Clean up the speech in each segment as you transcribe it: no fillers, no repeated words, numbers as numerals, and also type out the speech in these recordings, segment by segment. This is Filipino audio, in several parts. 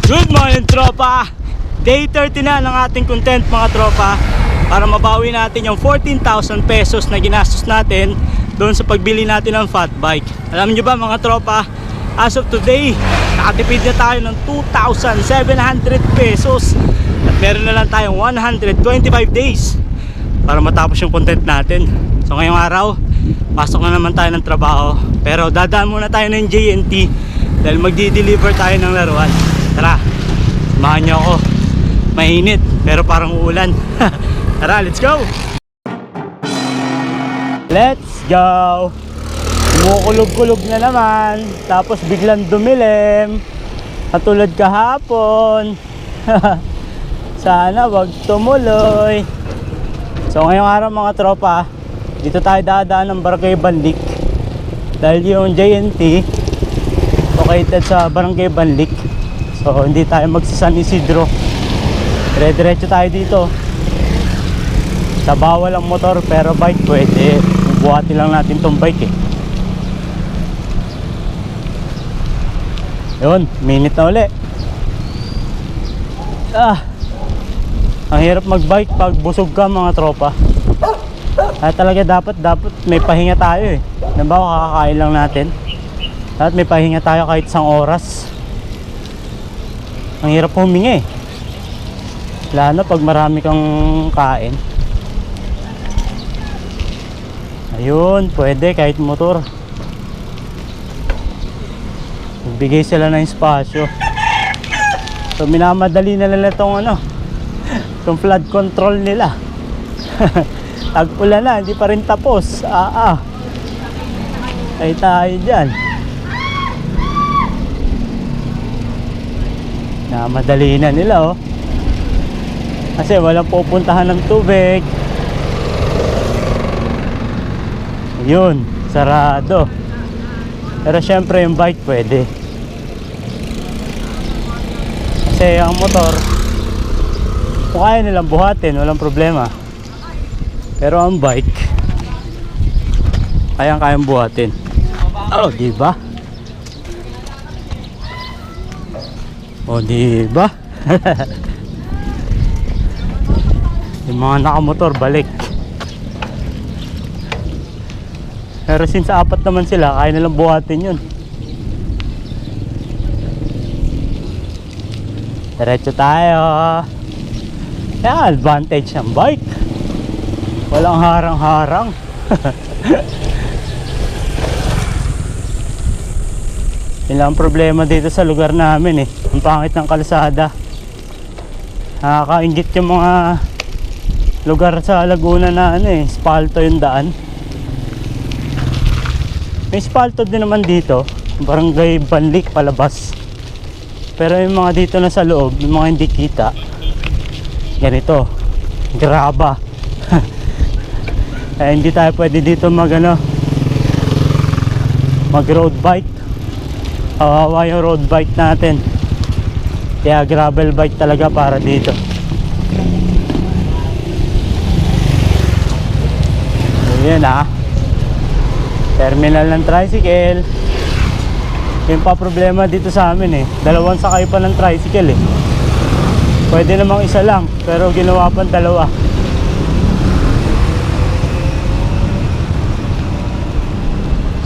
Good morning tropa! Day 30 na ng ating content mga tropa, para mabawi natin yung 14,000 pesos na ginastos natin doon sa pagbili natin ng fat bike. Alam nyo ba mga tropa, as of today nakatipid na tayo ng 2,700 pesos at meron na lang tayong 125 days para matapos yung content natin. So ngayong araw pasok na naman tayo ng trabaho, pero dadaan muna tayo ng JNT dahil magdi-deliver tayo ng laruan. Tara, samahan nyo ako. Mainit pero parang uulan. Tara, let's go! Let's go! Kumukulog-kulog na naman, tapos biglang dumilim katulad kahapon. Sana wag tumuloy. So ngayong araw mga tropa, dito tayo dadaan ng Barangay Banlik dahil yung JNT located sa Barangay Banlik. So hindi tayo magsa-San Isidro, dire-diretso tayo dito. Sa bawal ang motor pero bike pwede, buhatin lang natin tong bike eh. Yun, minute na uli. Ang hirap magbike pag busog ka mga tropa. Kaya talaga dapat may pahinga tayo eh. Nabawa kakakain lang natin, dapat may pahinga tayo kahit isang oras. Ang hirap huminga eh, lalo pag marami kang kain. Ayun, pwede kahit motor. Nagbigay sila ng espasyo. So minamadali na nila itong itong flood control nila. Tag-ulan na, hindi pa rin tapos. Ay tayo dyan. Madali na nila kasi walang pupuntahan ng tubig. Yun, sarado. Pero syempre yung bike pwede, kasi ang motor kung kaya nilang buhatin walang problema, pero ang bike kayang buhatin. Diba? Diba? Yung mga nakamotor balik. Pero since apat naman sila, kaya nilang buhatin yun. Diretso tayo. Advantage ng bike, walang harang-harang. Yun lang ang problema dito sa lugar namin eh, ang pangit ng kalsada. Nakakaingit yung mga lugar sa Laguna na espalto yung daan. May espalto din naman dito, Barangay Banlik palabas. Pero yung mga dito na sa loob, yung mga hindi kita, ganito, graba. Hindi tayo pwede dito mag road bike. Kawawa yung road bike natin, kaya gravel bike talaga para dito. Ayan terminal ng tricycle. Yung pa problema dito sa amin dalawang sakay pa ng tricycle pwede namang isa lang, pero ginawa pang dalawa.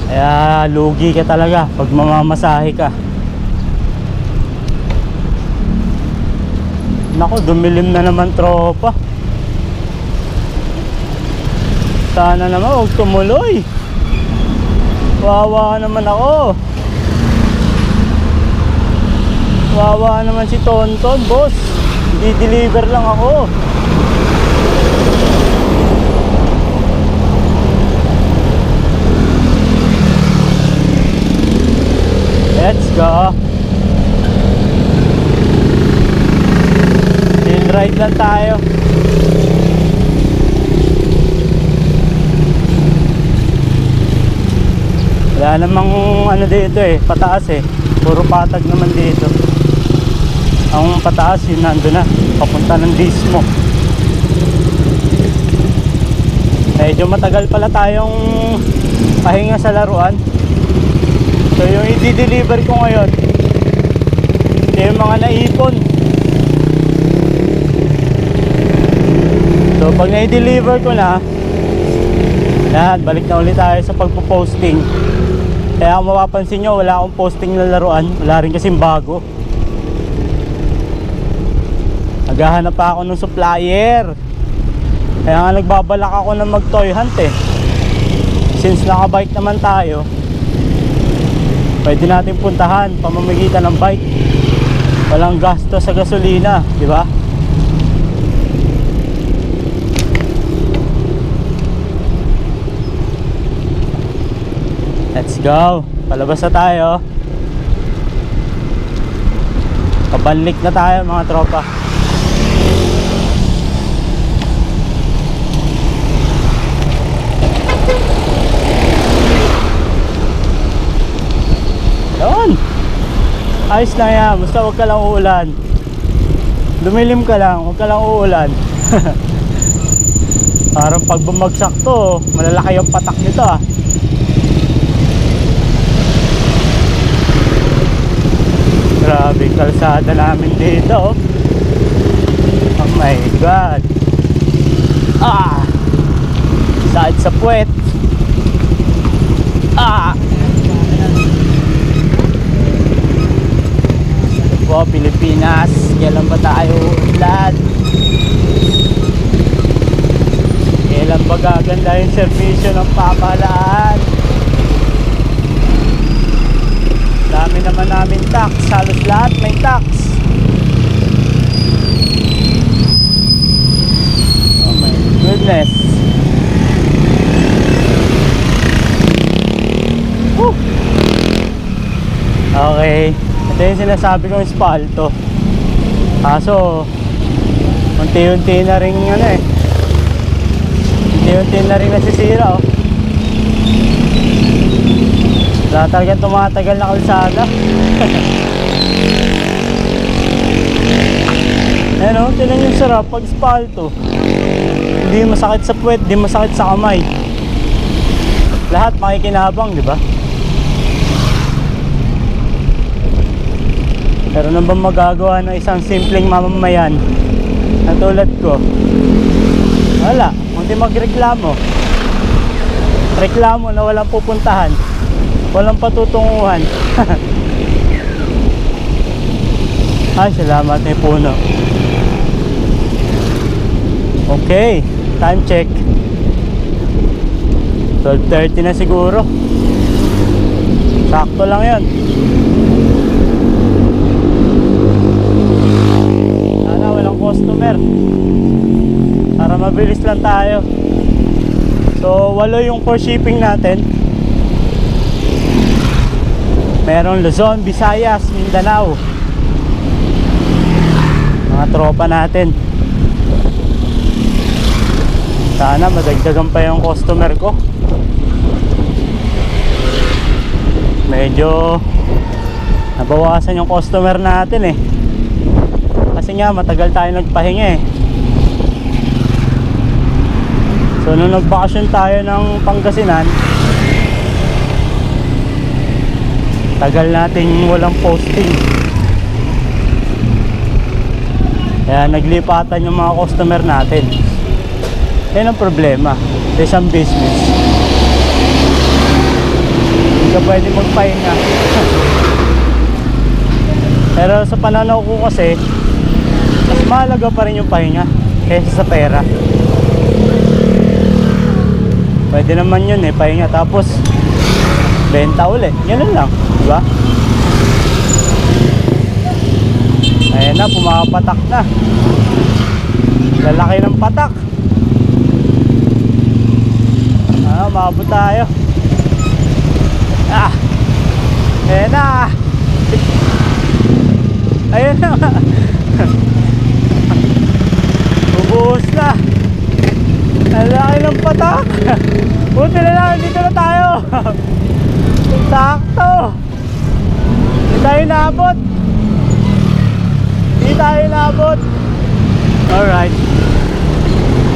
Kaya lugi ka talaga pag mamamasahe ka. Naku, dumilim na naman tropa. Sana naman huwag tumuloy. Wawa naman ako. Wawa naman si Tonton, boss. Di-deliver lang ako. Let's go. Chill ride lang tayo. Wala namang dito pataas puro patag naman dito. Ang pataas yun nandun na, papunta ng Dismo. Medyo matagal pala tayong pahinga sa laruan. So yung i-deliver ko ngayon, Ito yung mga naipon. So pag na-deliver ko na, yan, balik na ulit tayo sa pagpo-posting. Kaya kung mapapansin nyo, wala akong posting na laruan. Wala rin kasing bago. Naghahanap pa ako ng supplier. Kaya nga nagbabalak ako na mag toy hunt eh. Since nakabike naman tayo, pwede natin puntahan pamamagitan ng bike. Walang gasto sa gasolina, di ba? Let's go. Palabas na tayo. Pabanlik na tayo mga tropa. Yun. Ayos na yan. Basta huwag ka lang uulan. Lumilim ka lang. Huwag ka lang uulan. Parang pag bumagsak to, malalaki yung patak nito ah. Grabe kalsada namin dito. Oh my god. Ah, side sa puwet. Ah, wow, Pilipinas. Kailan ba tayo ulan? Kailan ba gaganda yung servisyo ng pamahalaan? Dami naman namin tax, halos lahat may tax. Oh my goodness. Woo! Okay, ito yung sinasabi kong espalto. Kaso unti-unti na rin ano eh, unti-unti na rin nasisira oh. Wala talaga tumatagal na kalsada. Ayan o, tinan yung sarap pag espalto. Hindi masakit sa puwet, hindi masakit sa kamay. Lahat makikinabang, di ba? Pero ano bang magagawa ng isang simpleng mamamayan na tulad ko? Wala, kundi magreklamo. Reklamo na walang pupuntahan, walang patutunguhan. Ay, salamat na puno. Okay, time check 12:30 na siguro. Sakto lang yun. Sana walang customer para mabilis lang tayo. So 8 yung for shipping natin. Merong Luzon, Visayas, Mindanao. Mga tropa natin. Sana madagdagan pa yung customer ko. Medyo nabawasan yung customer natin eh. Kasi nga matagal tayo nagpahinga eh. So nung nagbakasyon tayo ng Pangasinan, tagal nating walang posting. Kaya naglipatan yung mga customer natin. Yan ang problema sa isang business. Hindi ka pwede magpahinga. Pero sa pananaw ko kasi, mas mahalaga pa rin yung pahinga kaysa sa pera. Pwede naman yun eh, pahinga tapos benta ulit. Ganun lang, diba? Ayan na, pumapatak na. Lalaki ng patak. Maabot tayo. Ah, ayan na. Ayan na. Ubuhos na. Lalaki ng patak. Buti na lang, dito na tayo. Sakto. Hindi tayo naabot. Hindi tayo naabot. Alright.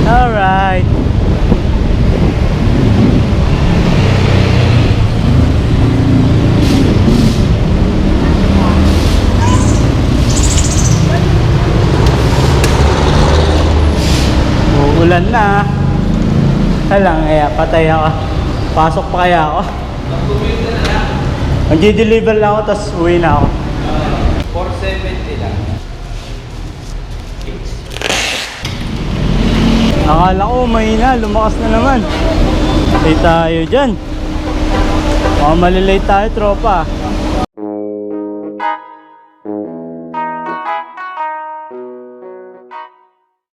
Alright. Ulan na. Halang, patay ako. Pasok pa kaya ako? Mag-deliver lang ako, tapos uwi na ako. 470 lang. Akala ko mahina, lumakas na naman. Late tayo dyan. Malilate tayo, tropa.